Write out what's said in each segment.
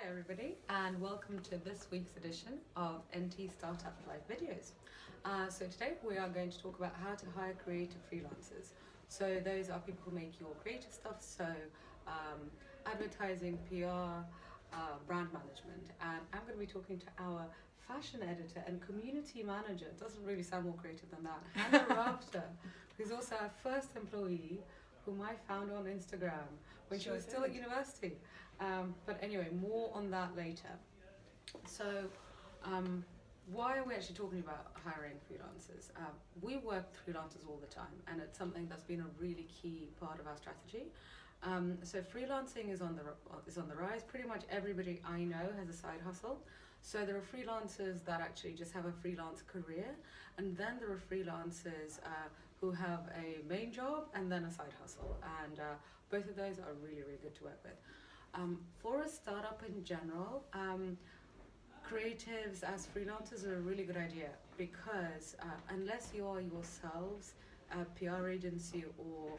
Hi everybody, and welcome to this week's edition of Enty Startup Live Videos. So today we are going to talk about how to hire creative freelancers. So those are people who make your creative stuff, so advertising, PR, brand management. And I'm going to be talking to our fashion editor and community manager. It doesn't really sound more creative than that. Hannah Rafter, who's also our first employee, whom I found on Instagram when she was still at university. But anyway, more on that later. So, why are we actually talking about hiring freelancers? We work with freelancers all the time, and it's something that's been a really key part of our strategy. So freelancing is on the rise. Pretty much everybody I know has a side hustle. So there are freelancers that actually just have a freelance career, and then there are freelancers who have a main job and then a side hustle, and both of those are really, really good to work with. For a startup in general, creatives as freelancers are a really good idea because unless you are yourselves a PR agency or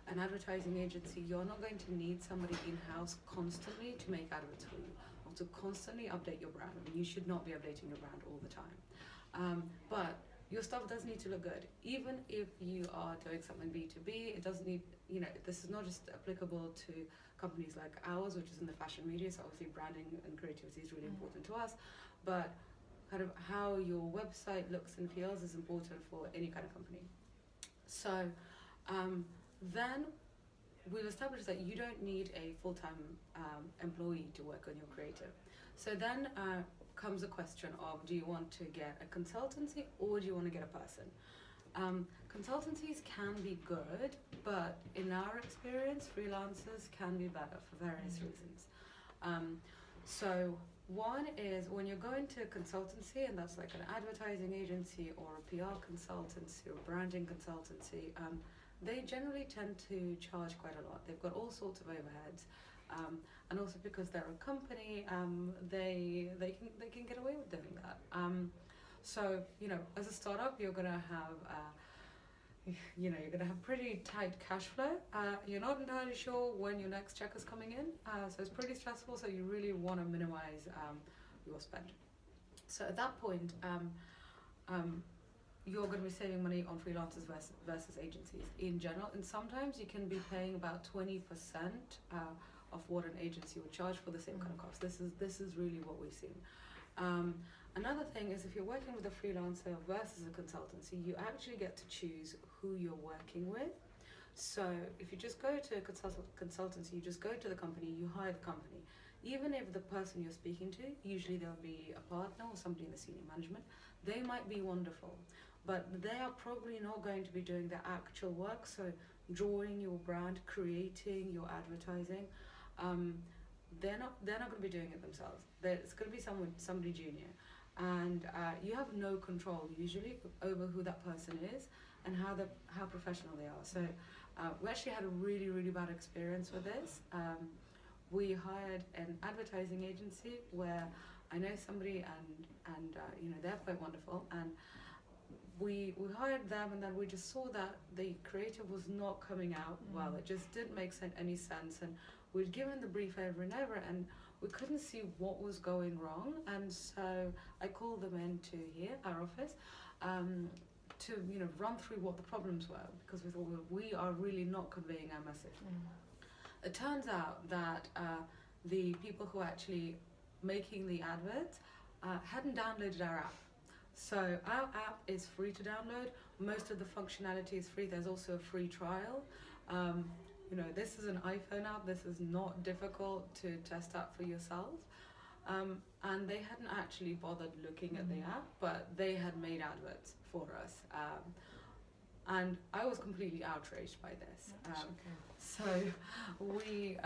an advertising agency, you're not going to need somebody in-house constantly to make adverts for you or to constantly update your brand. I mean, you should not be updating your brand all the time. But your stuff does need to look good. Even if you are doing something B2B, it doesn't need, this is not just applicable to companies like ours, which is in the fashion media, so obviously branding and creativity is really important to us, but kind of how your website looks and feels is important for any kind of company. So then we've established that you don't need a full-time employee to work on your creative. So then comes a question of, do you want to get a consultancy or do you want to get a person? Consultancies can be good, but in our experience, freelancers can be better for various reasons. So one is when you're going to a consultancy, and that's like an advertising agency or a PR consultancy or branding consultancy, they generally tend to charge quite a lot. They've got all sorts of overheads. And also because they're a company, they can get away with doing that. So as a startup, you're gonna have you're gonna have pretty tight cash flow. You're not entirely sure when your next check is coming in, so it's pretty stressful. So you really want to minimize your spend. So at that point, you're going to be saving money on freelancers versus agencies in general, and sometimes you can be paying about 20% of what an agency would charge for the same kind of cost. This is really what we've seen. Another thing is if you're working with a freelancer versus a consultancy, you actually get to choose who you're working with. So if you just go to a consultancy, you just go to the company, you hire the company. Even if the person you're speaking to, usually there'll be a partner or somebody in the senior management, they might be wonderful, but they are probably not going to be doing the actual work. So drawing your brand, creating your advertising, they're not going to be doing it themselves. It's going to be somebody junior, and you have no control usually over who that person is and how professional they are. So we actually had a really, really bad experience with this. We hired an advertising agency where I know somebody and they're quite wonderful, and we hired them, and then we just saw that the creative was not coming out well. It just didn't make any sense, and we'd given the brief over and over, and we couldn't see what was going wrong. And so I called them into here, our office, to run through what the problems were, because we thought we are really not conveying our message. It turns out that the people who are actually making the adverts hadn't downloaded our app. So our app is free to download. Most of the functionality is free. There's also a free trial. This is an iPhone app. This is not difficult to test out for yourself. And they hadn't actually bothered looking at the app, but they had made adverts for us. And I was completely outraged by this. So we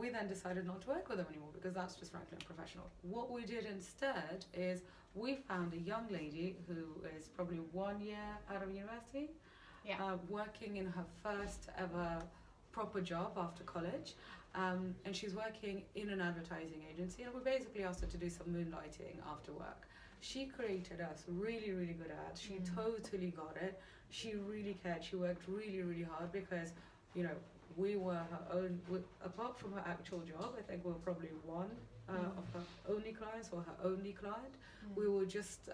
then decided not to work with them anymore because that's just frankly unprofessional. What we did instead is we found a young lady who is probably 1 year out of university, working in her first ever proper job after college, and she's working in an advertising agency, and we basically asked her to do some moonlighting after work. She created us really, really good ads. She totally got it. She really cared. She worked really, really hard because we were her own, apart from her actual job, I think we were probably one of her only clients or her only client. We were just,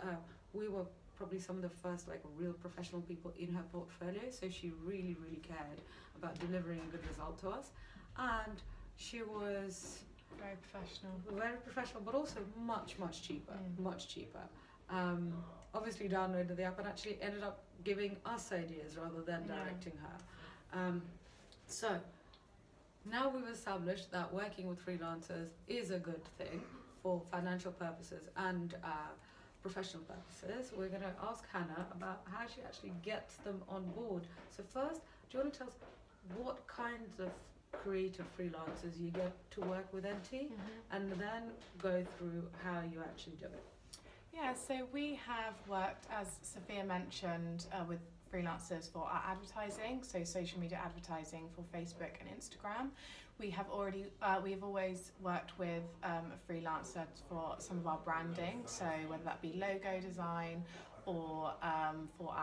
we were probably some of the first like real professional people in her portfolio, so she really, really cared about delivering a good result to us. And she was very professional, but also much cheaper, much cheaper. Obviously downloaded the app and actually ended up giving us ideas rather than directing her. So now we've established that working with freelancers is a good thing for financial purposes and professional purposes. We're going to ask Hannah about how she actually gets them on board. So first, do you want to tell us what kinds of creative freelancers you get to work with Enty, and then go through how you actually do it? Yeah, so we have worked, as Sophia mentioned, with freelancers for our advertising, so social media advertising for Facebook and Instagram. We have always worked with a freelancer for some of our branding, so whether that be logo design or for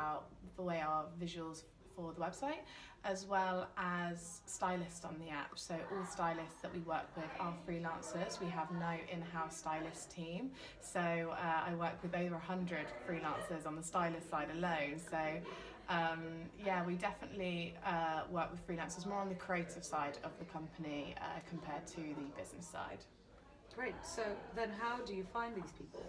the way our visuals for the website, as well as stylists on the app. So all stylists that we work with are freelancers. We have no in-house stylist team. So I work with over 100 freelancers on the stylist side alone. So we definitely work with freelancers more on the creative side of the company compared to the business side. Great. So then how do you find these people?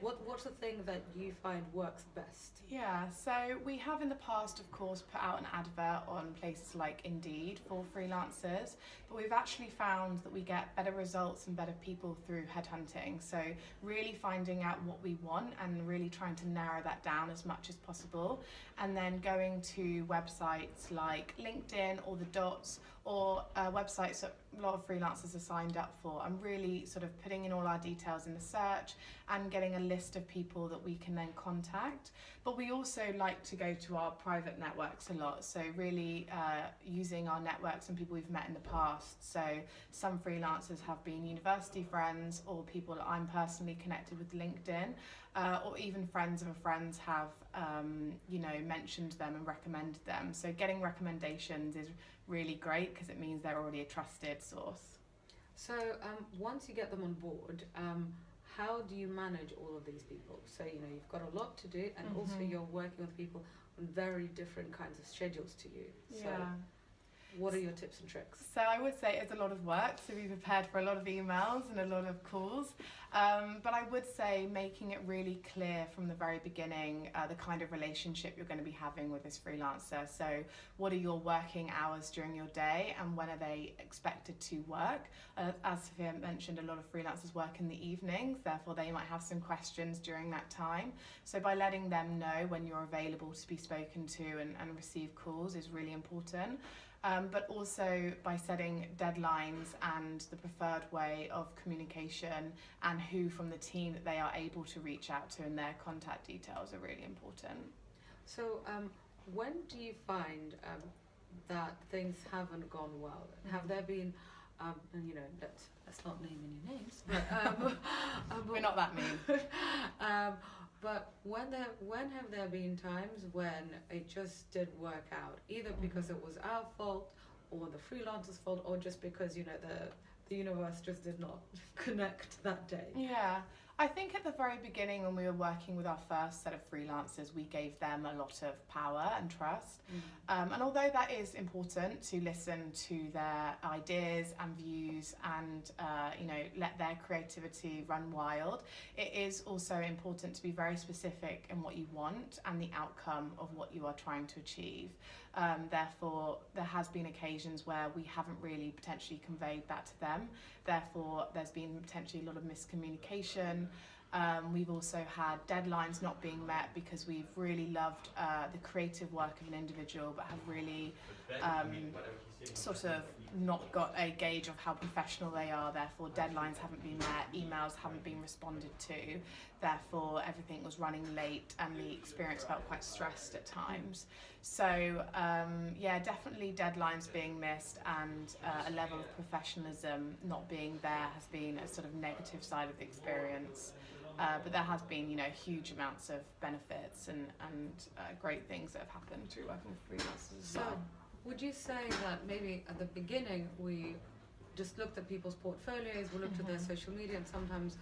What's the thing that you find works best? Yeah, so we have in the past, of course, put out an advert on places like Indeed for freelancers, but we've actually found that we get better results and better people through headhunting. So really finding out what we want and really trying to narrow that down as much as possible, and then going to websites like LinkedIn or the Dots, or websites that a lot of freelancers are signed up for, and really sort of putting in all our details in the search and getting a list of people that we can then contact. But we also like to go to our private networks a lot, so really using our networks and people we've met in the past. So some freelancers have been university friends, or people that I'm personally connected with LinkedIn, or even friends of a friends have mentioned them and recommended them. So getting recommendations is really great because it means they're already a trusted source. So once you get them on board, how do you manage all of these people? So you've got a lot to do, and also you're working with people on very different kinds of schedules to you. So what are your tips and tricks? So I would say it's a lot of work to be prepared for a lot of emails and a lot of calls. But I would say making it really clear from the very beginning the kind of relationship you're going to be having with this freelancer. So what are your working hours during your day, and when are they expected to work? As Sophia mentioned, a lot of freelancers work in the evenings, therefore they might have some questions during that time. So by letting them know when you're available to be spoken to and receive calls is really important. But also by setting deadlines and the preferred way of communication, and who from the team that they are able to reach out to, and their contact details are really important. So when do you find that things haven't gone well? Have there been, let's not name any names, but we're not that mean. But when have there been times when it just didn't work out, either because it was our fault or the freelancer's fault, or just because the universe just did not connect that day? Yeah, I think at the very beginning when we were working with our first set of freelancers, we gave them a lot of power and trust. And although that is important to listen to their ideas and views and let their creativity run wild, it is also important to be very specific in what you want and the outcome of what you are trying to achieve. Therefore, there has been occasions where we haven't really potentially conveyed that to them. Therefore, there's been potentially a lot of miscommunication. We've also had deadlines not being met because we've really loved the creative work of an individual, but have really sort of not got a gauge of how professional they are. Therefore, deadlines haven't been met, emails haven't been responded to. Therefore, everything was running late and the experience felt quite stressed at times. So definitely deadlines being missed and a level of professionalism not being there has been a sort of negative side of the experience. But there has been, huge amounts of benefits and great things that have happened through working with freelancers as well. Would you say that maybe at the beginning we just looked at people's portfolios, we looked at their social media, and sometimes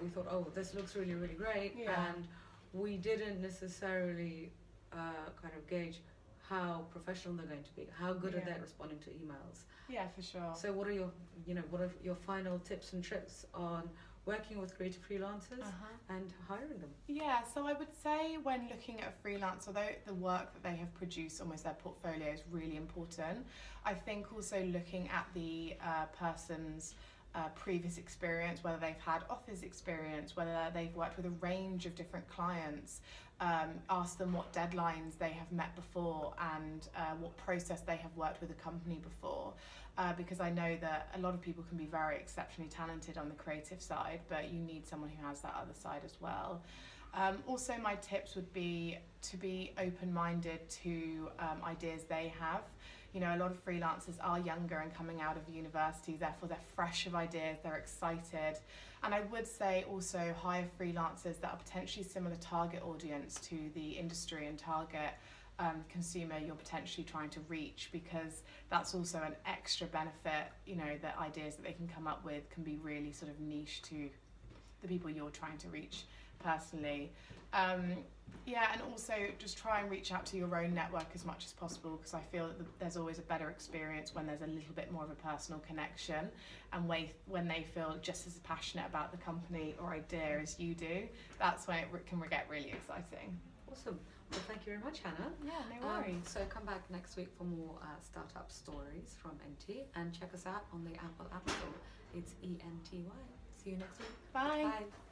we thought, oh, this looks really, really great, and we didn't necessarily kind of gauge how professional they're going to be, how good are they at responding to emails? Yeah, for sure. So what are your final tips and tricks on working with creative freelancers and hiring them? Yeah, so I would say when looking at a freelance, although the work that they have produced, almost their portfolio, is really important, I think also looking at the person's previous experience, whether they've had office experience, whether they've worked with a range of different clients, ask them what deadlines they have met before and what process they have worked with a company before. Because I know that a lot of people can be very exceptionally talented on the creative side, but you need someone who has that other side as well. Also, my tips would be to be open-minded to ideas they have. You know, a lot of freelancers are younger and coming out of university, therefore they're fresh of ideas, they're excited. And I would say also hire freelancers that are potentially similar target audience to the industry and target consumer you're potentially trying to reach, because that's also an extra benefit, you know, that ideas that they can come up with can be really sort of niche to the people you're trying to reach personally. Yeah, and also just try and reach out to your own network as much as possible, because I feel that there's always a better experience when there's a little bit more of a personal connection, and when they feel just as passionate about the company or idea as you do, that's when it can get really exciting. Awesome. Well, thank you very much, Hannah. Yeah, no worries. So come back next week for more startup stories from Enty, and check us out on the Apple App Store. It's ENTY. See you next week. Bye. Bye.